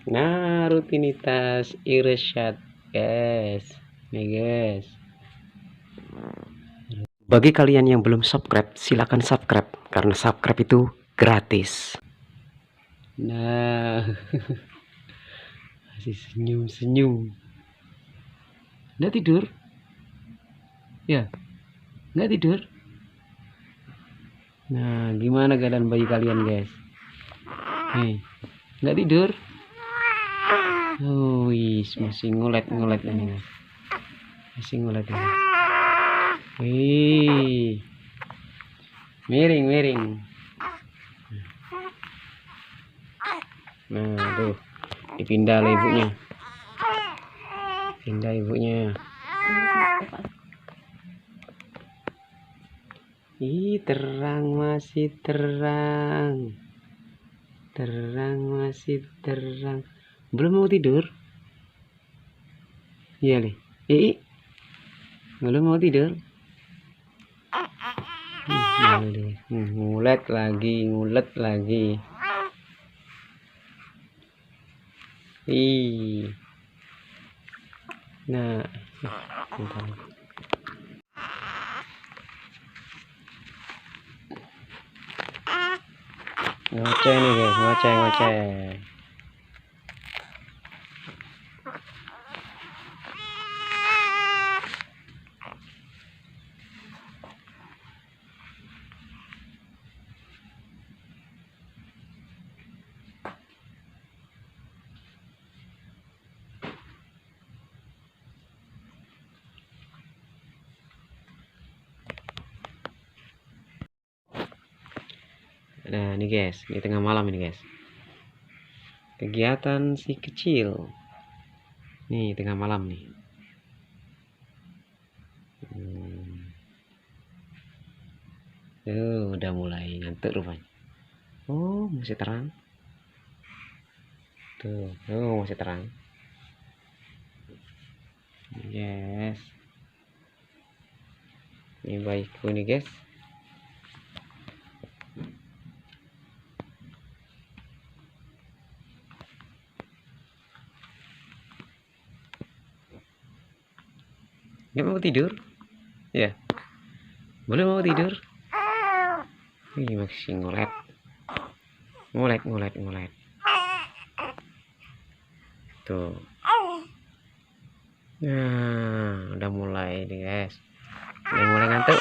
Nah, rutinitas Irsyad, guys. Nih, guys. Bagi kalian yang belum subscribe, silakan subscribe karena subscribe itu gratis. Nah, masih senyum-senyum. Nggak tidur? Ya, nggak tidur. Nah, gimana keadaan bayi kalian, guys? Nih, nggak tidur? Oh, masih ngulet-ngulet ini, guys. Masih ngulet ini. Wih, miring. Nah, tuh dipindah lah ibunya. Pindah ibunya. Ih, terang, masih terang. Masih terang. Belum mau tidur? Iya nih. Belum mau tidur? Ngulet lagi. Ih. Nah, bentar. Ngoceh nih, guys. Ngoceh. Nah, ini guys, di tengah malam ini, guys. Kegiatan si kecil. Nih, tengah malam nih. Udah mulai ngantuk rupanya. Oh, masih terang. Tuh, masih terang. Yes. Ini baikku nih, guys. Nggak mau tidur? Ya. Boleh mau tidur? Ih, masih ngulet. Tuh. Nah, udah mulai nih, guys. Udah mulai ngantuk.